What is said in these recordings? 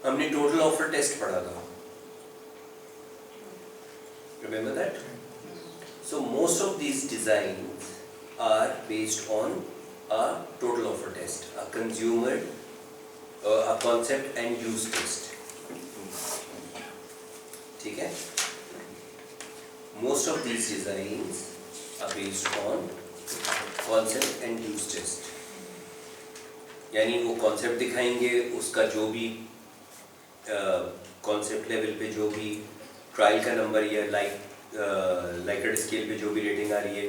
हमने total offer test पढ़ा था, remember that? So most of these designs are based on a total offer test, a consumer, a concept and use test. ठीक है? Most of these designs are based on concept and use test. यानी वो concept दिखाएंगे, उसका जो भी concept level पे जो भी ट्रायल का नंबर या लाइकेड स्केल पे जो भी रेटिंग आ रही है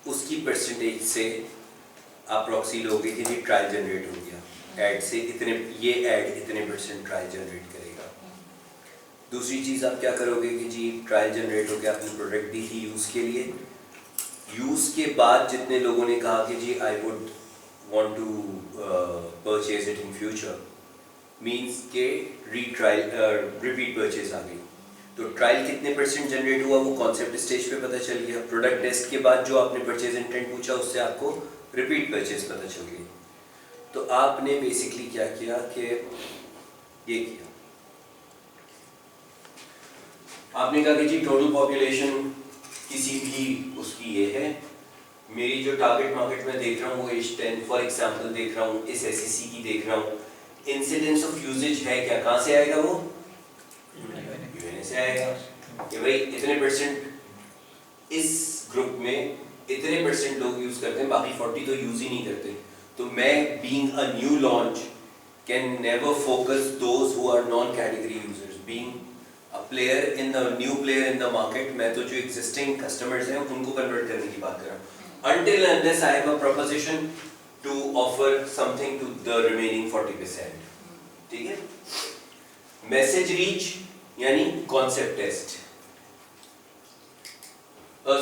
उसकी परसेंटेज से आप प्रॉक्सी लोगे कि जी ट्रायल जनरेट हो गया, ऐड से इतने, ये ऐड इतने % ट्रायल जनरेट करेगा। दूसरी चीज़ आप क्या करोगे कि जी ट्रायल जनरेट हो गया, आपने प्रोडक्ट दी थी यूज़ के लिए, यूज़ के बाद जितने लोगों ने कहा कि जी I would want to purchase it in future, means के रिपीट परचेज आ गई। तो ट्रायल कितने % जनरेट हुआ वो कॉन्सेप्ट स्टेज पे पता चल गया, प्रोडक्ट टेस्ट के बाद जो आपने परचेज इंटेंट पूछा उससे आपको रिपीट परचेज पता चल गई। तो आपने बेसिकली क्या किया कि ये किया, आपने कहा कि जी टोटल पॉपुलेशन किसी भी उसकी ये है, मेरी जो टारगेट मार्केट में देख रहा हूँ वो एज 10 फॉर एग्जाम्पल देख रहा हूँ, इस SEC की देख रहा हूँ, इंसिडेंस ऑफ यूजेज है क्या, कहाँ से आएगा वो यूएनए से आएगा कि भाई इतने % इस ग्रुप में इतने % लोग यूज करते हैं, बाकी 40 तो यूज ही नहीं करते। तो मैं being a new launch can never focus those who are non category users, being a player in the new player in the market, मैं तो जो एग्जिस्टिंग कस्टमर्स हैं उनको कन्वर्ट करने की बात कर रहा हूँ, until unless I have a proposition to offer something to the remaining 40%। ठीक है? मैसेज रीच यानी concept test,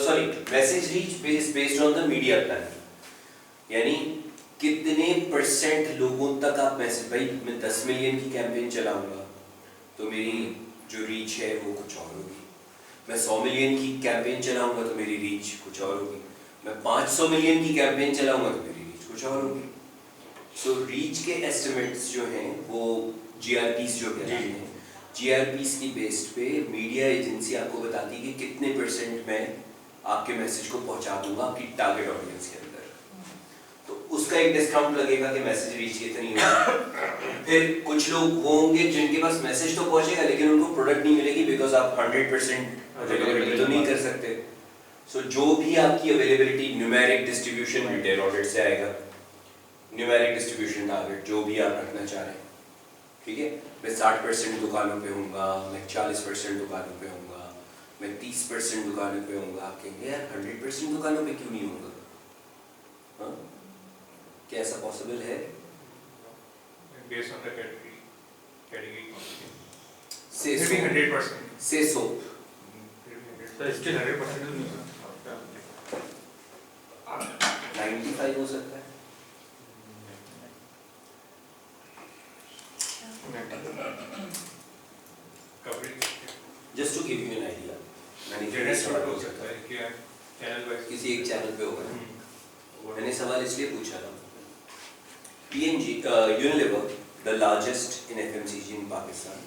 sorry message reach based on the media plan, यानी कितने % लोगों तक आप मैसेज, भाई मैं 10 मिलियन की कैंपेन चलाऊंगा तो मेरी जो रीच है वो कुछ और होगी, मैं 100 मिलियन की कैंपेन चलाऊंगा तो मेरी रीच कुछ और होगी, मैं 500 मिलियन की कैंपेन चलाऊंगा तो मेरी रीच कुछ और होगी। सो रीच के एस्टिमेट्स जो हैं वो GRPs जो कहते हैं, GRPs की बेस्ड पे मीडिया एजेंसी आपको बताती है कि कितने % मैं आपके मैसेज को पहुंचा दूंगा आपकी टारगेट ऑडियंस के अंदर, तो उसका एक डिस्काउंट लगेगा कि मैसेज रीच कितनी होगी। फिर कुछ लोग वो होंगे जिनके पास मैसेज तो पहुंचेगा लेकिन उनको प्रोडक्ट नहीं मिलेगी, बिकॉज आप 100% अवेलेबिलिटी तो नहीं कर सकते। सो जो भी आपकी availability, numeric distribution retail audit से आएगा, न्यूमेरिक डिस्ट्रीब्यूशन टारगेट जो भी आप रखना चाह रहे हैं, ठीक है, मैं 60% दुकानों पे होऊंगा, मैं 40% दुकानों पे होऊंगा, मैं 30% दुकानों पे होऊंगा, आप कहेंगे यार 100% दुकानों पे क्यों नहीं होगा? हाँ, क्या ऐसा पॉसिबल है? Based on the category Say maybe soap. 100%. Say soap. So still 100% नहीं होगा। 95 हो सकता है। Coverage Just to give you an idea, मैंने जनरल किसी शॉट सवाल हो पूछा सकता था, है क्या चैनल वाइज किसी एक चैनल पे होगा, मैंने सवाल इसलिए पूछा था, P&G, Unilever, the largest in FMCG in Pakistan,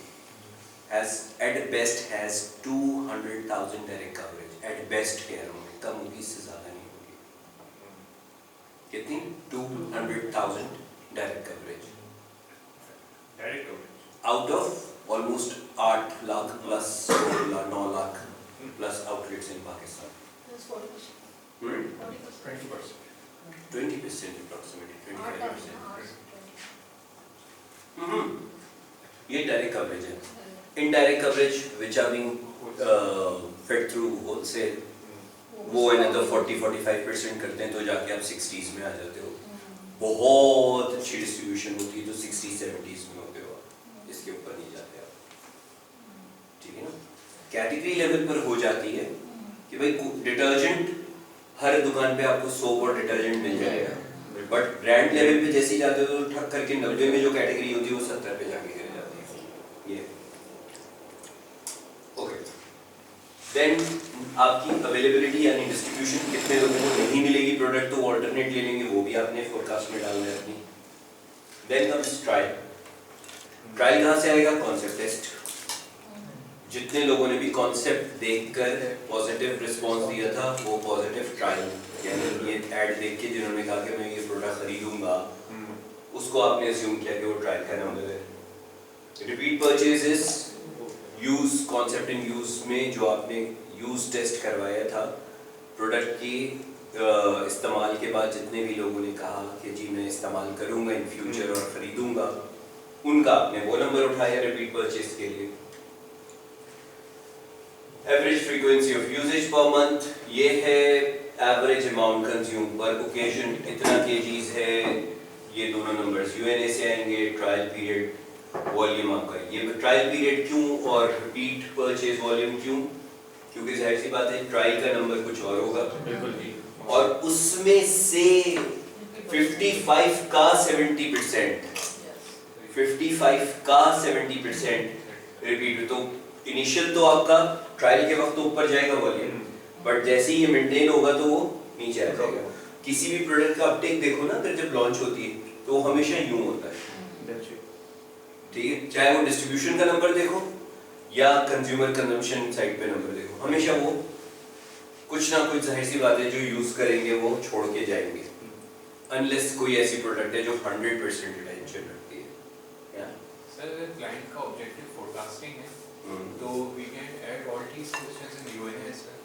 has at best has 200,000 direct coverage, at best कह रहा हूँ, कम होगी इससे ज़्यादा नहीं होगी, कितनी? 200,000 direct coverage, direct coverage out of almost 8 lakh plus 9 lakh plus outlets in Pakistan. That's 40%. 20%। 20% approximately, 25%. ये direct coverage है. Indirect coverage which are being fed through wholesale, वो another 40-45% करते हैं तो जाके आप 60s में आ जाते हो. बहुत अच्छी डिस्ट्रीब्यूशन होती है तो 60-70s में होते हो, इसके ऊपर नहीं जाते आप, ठीक है ना? कैटेगरी लेवल पर हो जाती है कि भाई डिटर्जेंट हर दुकान पे आपको सोप और डिटर्जेंट मिल जाएगा, बट ब्रांड लेवल पे जैसे ही जाते हो तो ठक करके 90 में जो कैटेगरी होती है वो 70 पे जाके गिर जाती है। ये ओके, देन आपकी अवेलेबिलिटी यानी डिस्ट्रीब्यूशन, कितने लोगों को नहीं मिलेगी प्रोडक्ट तो ऑल्टरनेट ले लेंगे, वो भी आपने फोरकास्ट में डालना है अपनी। देन कम्स ट्रायल, ट्रायल कहाँ से आएगा? Concept test. जितने लोगों ने भी कॉन्सेप्ट देखकर पॉजिटिव रिस्पांस दिया था वो पॉजिटिव ट्रायल, यानी ये ऐड देख के जिन्होंने कहा कि मैं ये प्रोडक्ट खरीदूंगा, उसको आपने अज्यूम किया कि वो ट्रायल का नंबर है। Repeat purchases use, concept in use में जो आपने यूज टेस्ट करवाया था प्रोडक्ट की इस्तेमाल के बाद जितने भी लोगों ने कहा कि जी मैं इस्तेमाल करूंगा इन फ्यूचर और खरीदूंगा, उनका आपने वो नंबर उठाया रिपीट परचेज के लिए। Average frequency of usage per month, ये है average amount consume per occasion, इतना केजीज है। ये दोनों नंबर्स यूएनए से आएंगे। ट्रायल पीरियड वॉल्यूम आपका, ये ट्रायल पीरियड क्यों और रिपीट परचेज वॉल्यूम क्यों? क्योंकि जाहिर सी बात है ट्रायल का नंबर कुछ और होगा, बिल्कुल जी, और उसमें से 55 का 70%, 55 का 70% रिपीट। तो इनिशियल तो आपका ट्रायल के वक्त तो ऊपर जाएगा वॉल्यूम, बट जैसे ही ये मेंटेन होगा तो वो नीचे आ जाएगा। किसी भी प्रोडक्ट का अपटेक देखो ना, अगर जब लॉन्च होती है तो वो हमेशा यूं होता है, ठीक है? चाहे वो डिस्ट्रीब्यूशन का नंबर देखो या कंज्यूमर कंजम्पशन साइड पे नंबर देखो, हमेशा वो कुछ ना कुछ, जाहिर सी बात है जो यूज करेंगे वो छोड़ के जाएंगे, अनलेस कोई ऐसी प्रोडक्ट है जो 100% रिटेंशन रखती है। सर अगर क्लाइंट का ऑब्जेक्टिव फोरकास्टिंग है तो we can add all these questions in UNA as well।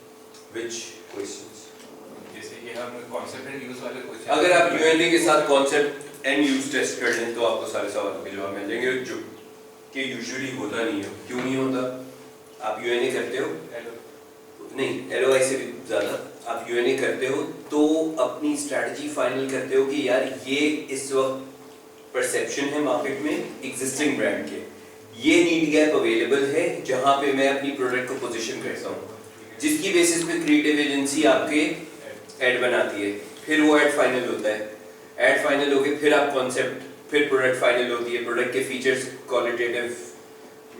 Which questions? जैसे ये हम कॉन्सेप्ट एंड यूज वाले क्वेश्चन, अगर आप यूएनए के साथ कॉन्सेप्ट एंड यूज टेस्ट कर लें तो आपको सारे सवालों के जवाब मिल जाएंगे, जो कि यूजुअली होता नहीं है। क्यों नहीं होता? आप यूएनए करते हो, नहीं एलओआई से भी ज़्यादा, आप यूएनए करते हो तो अपनी स्ट्रैटेजी फाइनल करते हो कि यार ये इस वक्त परसेप्शन है मार्केट में एग्जिस्टिंग ब्रांड के, ये नीड गैप अवेलेबल है जहाँ पे मैं अपनी प्रोडक्ट को पोजीशन करता हूँ, जिसकी बेसिस पे क्रिएटिव एजेंसी आपके ऐड बनाती है, फिर वो ऐड फाइनल होता है। ऐड फाइनल होके फिर आप कॉन्सेप्ट, फिर प्रोडक्ट फाइनल होती है। प्रोडक्ट के फीचर्स क्वालिटेटिव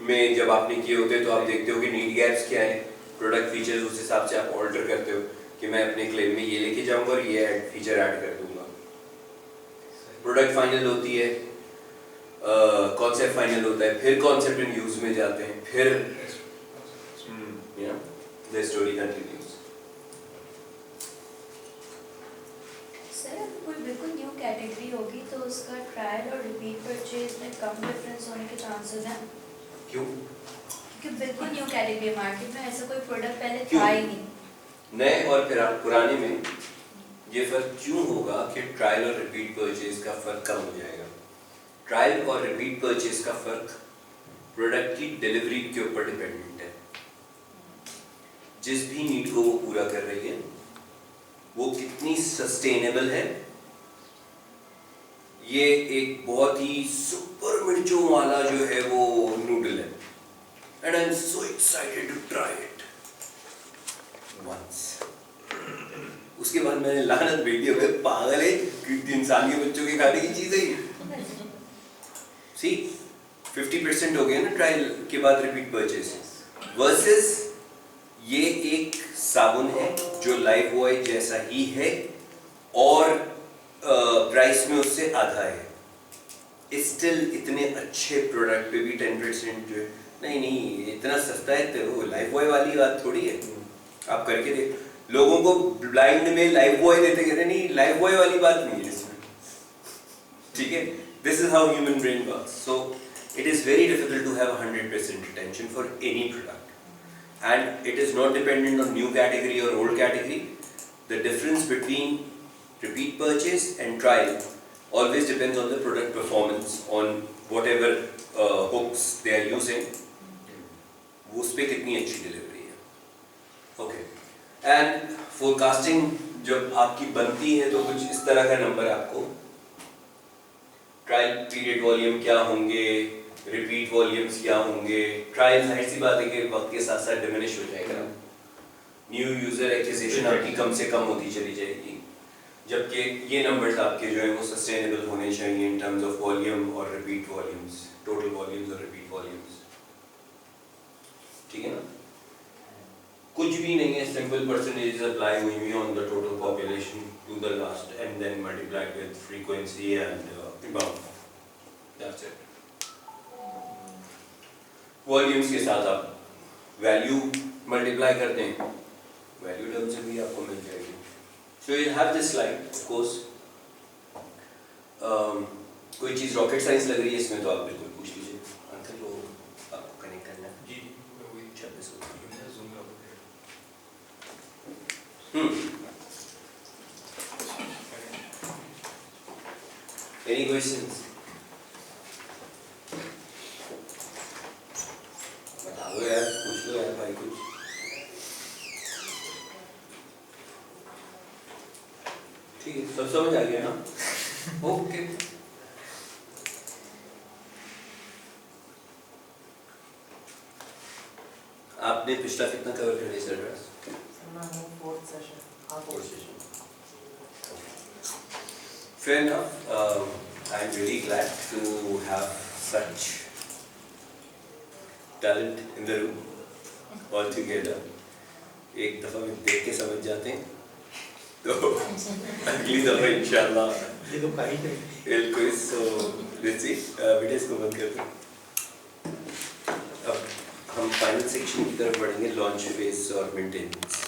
में जब आपने किए होते हैं तो आप देखते हो कि नीड गैप्स क्या है, प्रोडक्ट फीचर्स उस हिसाब से आप ऑल्टर करते हो कि मैं अपने क्लेम में ये लेके जाऊंगा और ये ऐड फीचर ऐड कर दूंगा। प्रोडक्ट फाइनल होती है, कॉन्सेप्ट फाइनल होता है, फिर कॉन्सेप्ट इन यूज में जाते हैं, फिर द स्टोरी कंटिन्यूज। सर अगर कोई बिल्कुल न्यू कैटेगरी होगी तो उसका ट्रायल और रिपीट परचेज में कम डिफरेंस होने के चांसेस हैं? क्यों? क्योंकि बिल्कुल न्यू कैटेगरी मार्केट में ऐसा कोई प्रोडक्ट पहले क्यों? था ही नहीं। नए और फिर पुराने में ये फर्क क्यों होगा कि ट्रायल और रिपीट परचेज का फर्क कम हो जाएगा? ट्रायल और रिपीट परचेज का फर्क प्रोडक्ट की डिलीवरी के ऊपर डिपेंडेंट है। जिस भी नीड को वो पूरा कर रही है वो कितनी सस्टेनेबल है। ये एक बहुत ही सुपर मिर्चों वाला जो है वो नूडल है, and I am so excited to try it once. उसके बाद मैंने लानत भेजी, अबे पागल है, इंसान के बच्चों के खाने की चीज है ये। सी 50% हो गया ना ट्रायल के बाद रिपीट परचेज, वर्सेस ये एक साबुन है जो लाइफ बॉय जैसा ही है और प्राइस में उससे आधा है। स्टिल इतने अच्छे प्रोडक्ट पे भी 10% जो है, नहीं इतना सस्ता है तो लाइफ बॉय वाली बात थोड़ी है। आप करके देख, लोगों को ब्लाइंड में लाइफ बॉय देते कहते नहीं, लाइफ बॉय वाली बात नहीं है इसमें, ठीक है? This is how human brain works. So it is very difficult to have 100% retention for any product, and it is not dependent on new category or old category. The difference between repeat purchase and trial always depends on the product performance, on whatever hooks they are using. वो उस पे कितनी अच्छी delivery है। Okay. And forecasting जब आपकी बनती है तो कुछ इस तरह का नंबर आपको, ट्रायल पीरियड वॉल्यूम क्या होंगे, रिपीट वॉल्यूम्स क्या होंगे। ट्रायल जाहिर सी बात है कि वक्त के साथ साथ डिमिनिश हो जाएगा, न्यू यूजर एक्विजिशन आपकी कम से कम होती चली जाएगी, जबकि ये नंबर्स आपके जो है वो सस्टेनेबल होने चाहिए इन टर्म्स ऑफ वॉल्यूम और रिपीट वॉल्यूम्स, टोटल वॉल्यूम्स और रिपीट वॉल्यूम्स, ठीक है ना? कुछ भी नहीं है, सिंपल परसेंटेज अप्लाई हुई हुई on the total population to the last and then multiplied with frequency and amount. That's it. Volumes के साथ आप वैल्यू मल्टीप्लाई करते हैं, वैल्यू टर्म से भी आपको मिल जाएगी. So you have this slide of course. कोई चीज़ रॉकेट साइंस लग रही है इसमें तो आप बिल्कुल पूछ लीजिए. अंकल वो आपको कनेक्ट करना है. जी मैं वही 26 को. मैं जूम लॉग Any questions? बताओ यार, पूछ लो यार भाई कुछ. ठीक है, सब समझ आ गया ना? ओके. आपने पिछला कितना कवर कर लिया sir? fourth session. Fourth session. Fair enough. I'm really glad to have such talent in the room all together. एक दफा में देख के समझ जाते हैं तो अगली दफा इंशाल्लाह देखो भाई बिल्कुल. सो लेट्स सी, बेटा इसको बंद कर दो. अब हम फाइनल सेक्शन की तरफ बढ़ेंगे, लॉन्च फेज और मेंटेनेंस.